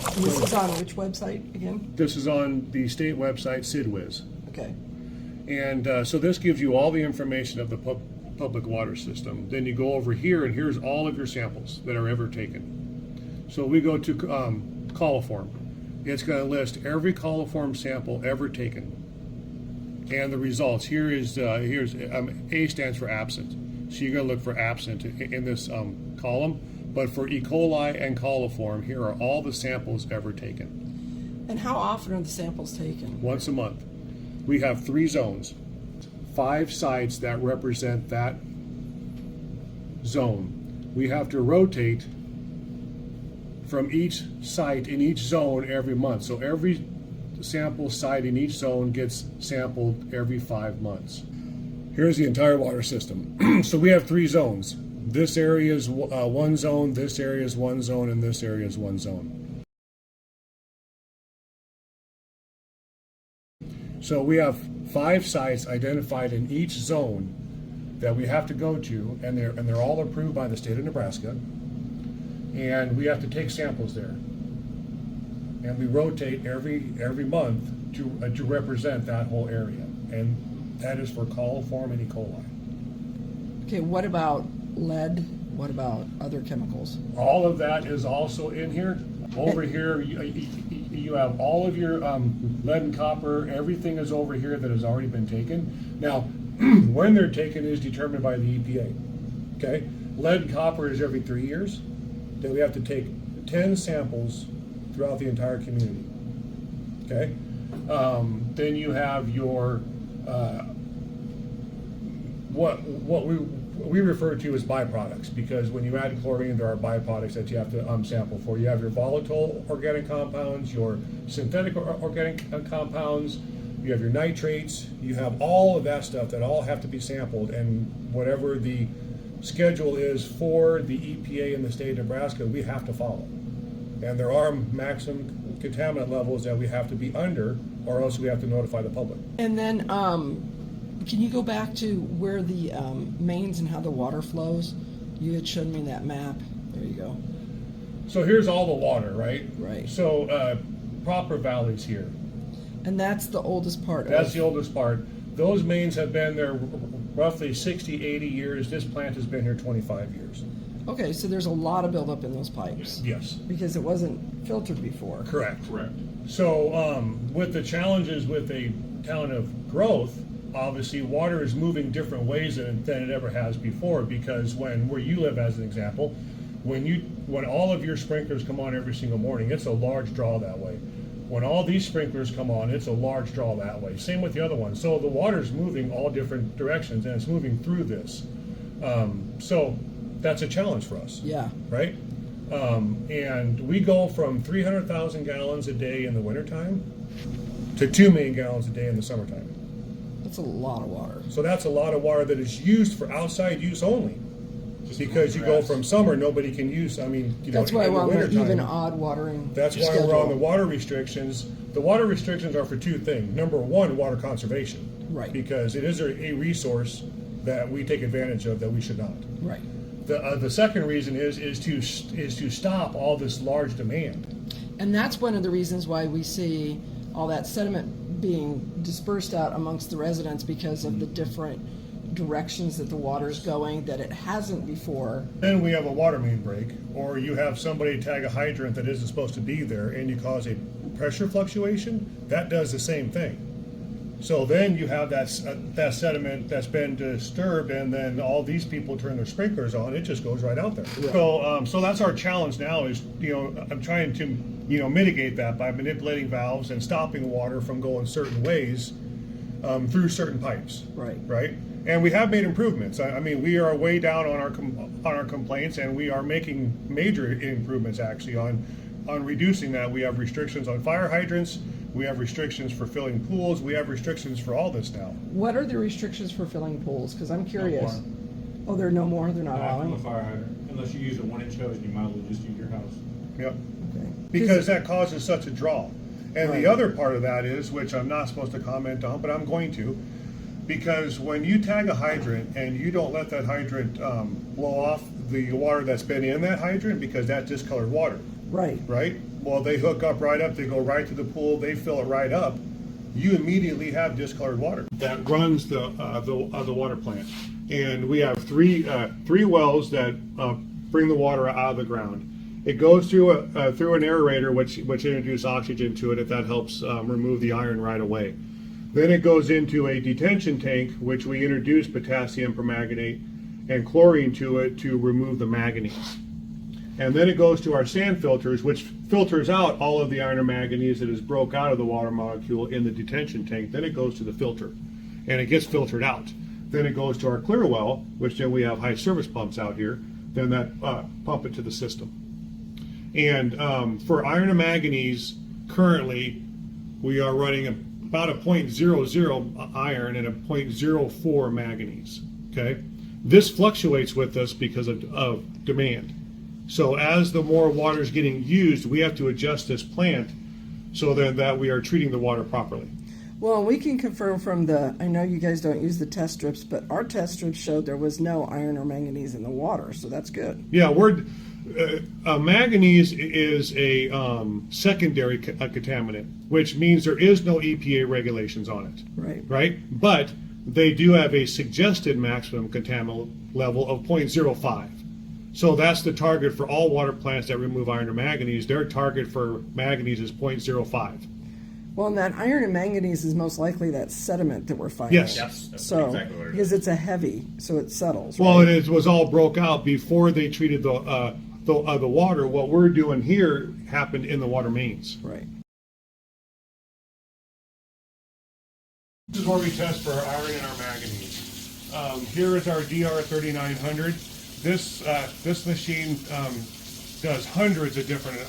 And this is on which website again? This is on the state website, SidWiz. Okay. And so this gives you all the information of the public water system. Then you go over here, and here's all of your samples that are ever taken. So we go to coliform. It's going to list every coliform sample ever taken and the results. Here's A stands for absent. So you're going to look for absent in this column. But for E. coli and coliform, here are all the samples ever taken. And how often are the samples taken? Once a month. We have 3 zones, 5 sites that represent that zone. We have to rotate from each site in each zone every month. So every sample site in each zone gets sampled every 5 months. Here's the entire water system. So we have 3 zones. This area is one zone, this area is one zone, and this area is one zone. So we have 5 sites identified in each zone that we have to go to, and they're all approved by the state of Nebraska. And we have to take samples there. And we rotate every month to represent that whole area. And that is for coliform and E. coli. Okay, what about lead? What about other chemicals? All of that is also in here. Over here, you have all of your lead and copper. Everything is over here that has already been taken. Now, when they're taken is determined by the EPA. Okay, lead and copper is every 3 years. Then we have to take 10 samples throughout the entire community. Okay, then you have your what we refer to as byproducts, because when you add chlorine, there are byproducts that you have to sample for. You have your volatile organic compounds, your synthetic organic compounds, you have your nitrates, you have all of that stuff that all have to be sampled, and whatever the schedule is for the EPA in the state of Nebraska, we have to follow. And there are maximum contaminant levels that we have to be under, or else we have to notify the public. And then can you go back to where the mains and how the water flows? You had shown me that map. There you go. So here's all the water, right? Right. So Proper Valley's here. And that's the oldest part. That's the oldest part. Those mains have been there roughly 60, 80 years. This plant has been here 25 years. Okay, so there's a lot of buildup in those pipes. Yes. Because it wasn't filtered before. Correct. So with the challenges with a town of growth, obviously water is moving different ways than it ever has before, because where you live, as an example, when all of your sprinklers come on every single morning, it's a large draw that way. When all these sprinklers come on, it's a large draw that way. Same with the other ones. So the water's moving all different directions, and it's moving through this. So that's a challenge for us. Yeah. Right? And we go from 300,000 gallons a day in the wintertime to 2 million gallons a day in the summertime. That's a lot of water. So that's a lot of water that is used for outside use only. Because you go from summer, nobody can use, That's why we're on even odd watering. That's why we're on the water restrictions. The water restrictions are for 2 things. Number 1, water conservation. Right. Because it is a resource that we take advantage of that we should not. Right. The second reason is to stop all this large demand. And that's one of the reasons why we see all that sediment being dispersed out amongst the residents, because of the different directions that the water is going that it hasn't before. Then we have a water main break, or you have somebody tag a hydrant that isn't supposed to be there, and you cause a pressure fluctuation. That does the same thing. So then you have that sediment that's been disturbed, and then all these people turn their sprinklers on. It just goes right out there. Right. So that's our challenge now. Is I'm trying to mitigate that by manipulating valves and stopping water from going certain ways through certain pipes. Right. Right. And we have made improvements. We are way down on our complaints, and we are making major improvements actually on reducing that. We have restrictions on fire hydrants. We have restrictions for filling pools. We have restrictions for all this now. What are the restrictions for filling pools? Because I'm curious. No Oh, there are no more? They're not from allowing? the fire hydrant. Unless you use a 1-inch hose, you might as well just use your house. Yep. Okay. Because that causes such a draw. And Right. the other part of that is, which I'm not supposed to comment on, but I'm going to, because when you tag a hydrant and you don't let that hydrant blow off the water that's been in that hydrant, because that's discolored water. Right. right? Well, they hook up right up, they go right to the pool, they fill it right up. You immediately have discolored water. That runs the water plant. And we have three wells that bring the water out of the ground. It goes through an aerator, which introduces oxygen to it, that helps remove the iron right away. Then it goes into a detention tank, which we introduce potassium permanganate and chlorine to it to remove the manganese. And then it goes to our sand filters, which filters out all of the iron and manganese that is broke out of the water molecule in the detention tank. Then it goes to the filter, and it gets filtered out. Then it goes to our clear well, which then we have high service pumps out here. Then that pump it to the system. And for iron and manganese, currently we are running about a 0.00 iron and a 0.04 manganese. Okay, this fluctuates with us because of demand. So as the more water is getting used, we have to adjust this plant so that we are treating the water properly. Well, we can confirm from I know you guys don't use the test strips, but our test strips showed there was no iron or manganese in the water, so that's good. Yeah, manganese is a secondary contaminant, which means there is no EPA regulations on it. Right. Right? But they do have a suggested maximum contaminant level of 0.05. So that's the target for all water plants that remove iron or manganese. Their target for manganese is 0.05. Well, and that iron and manganese is most likely that sediment that we're finding. Yes. That's So, exactly what it is. because it's a heavy, so it settles. Well, right? it was all broke out before they treated the water. What we're doing here happened in the water mains. Right. This is where we test for our iron and our manganese. Here is our DR3900. This machine does hundreds of different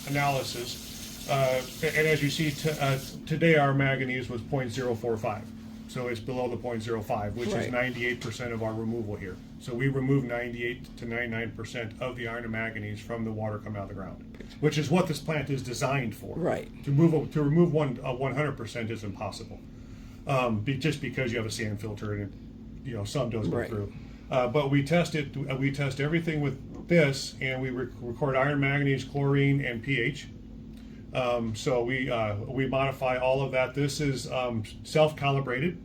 analysis. And as you see, today our manganese was 0.045. So it's below the 0.05, which is 98% of our removal here. So we remove 98 to 99% of the iron and manganese from the water coming out of the ground, which is what this plant is designed for. Right. To remove 100% is impossible, just because you have a sand filter and some does go through. But we test everything with this, and we record iron, manganese, chlorine, and pH. So we modify all of that. This is self-calibrated,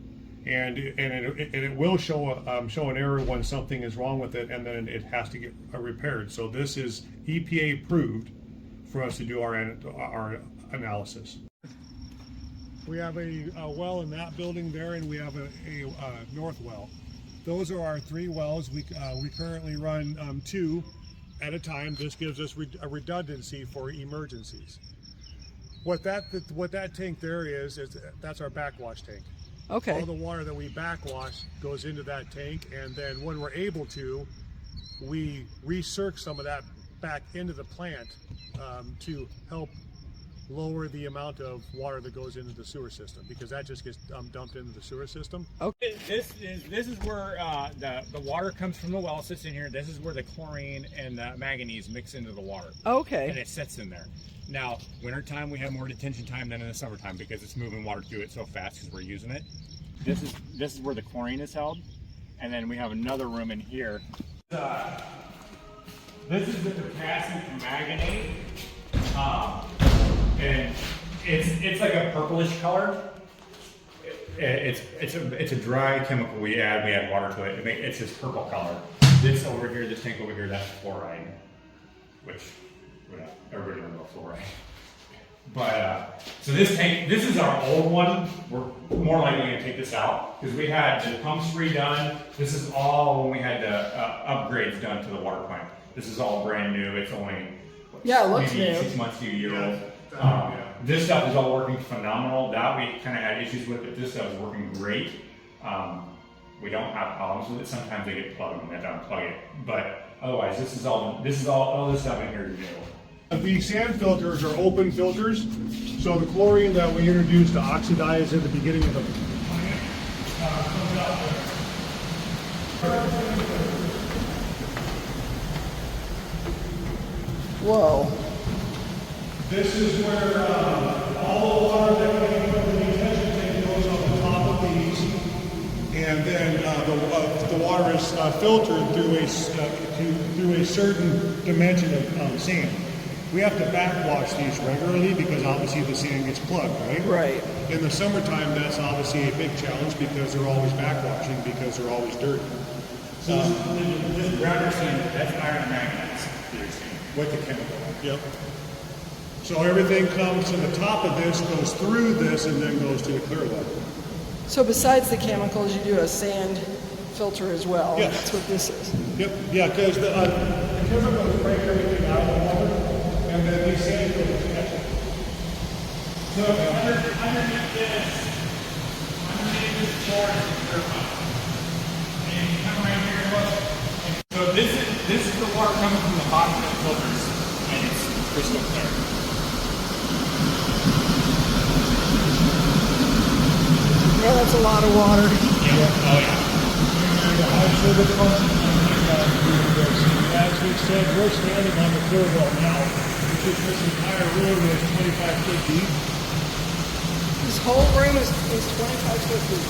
and it will show an error when something is wrong with it, and then it has to get repaired. So this is EPA approved for us to do our analysis. We have a well in that building there, and we have a north well. Those are our three wells. We currently run 2 at a time. This gives us a redundancy for emergencies. What that tank there is that's our backwash tank. Okay. All the water that we backwash goes into that tank, and then when we're able to, we recirc some of that back into the plant to help lower the amount of water that goes into the sewer system, because that just gets dumped into the sewer system. Okay. This is where the water comes from the well, sits in here. This is where the chlorine and the manganese mix into the water. Okay. And it sits in there. Now, wintertime we have more detention time than in the summertime because it's moving water through it so fast because we're using it. This is where the chlorine is held, and then we have another room in here. This is the potassium permanganate, and it's like a purplish color. It's a dry chemical we add water to it. It's this purple color. This over here, this tank over here, that's fluoride, which everybody knows about fluoride. But so this tank, this is our old one. We're more likely going to take this out because we had the pumps redone. This is all when we had the upgrades done to the water plant. This is all brand new. It's only it looks maybe new. 6 months to a year old. This stuff is all working phenomenal. That we kind of had issues with, but this stuff is working great. We don't have problems with it. Sometimes they get plugged and they don't plug it, but otherwise, this is all this stuff in here is new. The sand filters are open filters, so the chlorine that we introduced to oxidize at the beginning of the plant comes out there. Whoa. This is where all the water that came from the detention tank goes on the top of these, and then the water is filtered through a certain dimension of sand. we have to backwash these regularly because obviously the sand gets plugged, right? Right. In the summertime, that's obviously a big challenge because they're always backwashing because they're always dirty. So this grounder sand, that's iron manganese that you're seeing with the chemical. Yep. So everything comes to the top of this, goes through this, and then goes to the clear level. So besides the chemicals, you do a sand filter as well. Yes. That's what this is. Yep, yeah, because the chemicals break everything out of the water, and then these sand filters catch it. So underneath this chart is the clear pipe. And you come right here and look. And so this is the water coming from the bottom of the filters, and it's crystal clear. Yeah, that's a lot of water. Yeah. Oh yeah. And the high silicone, as we said, we're standing on the clear wall now, which is this entire room is 25 foot deep. This whole room is 25 foot deep.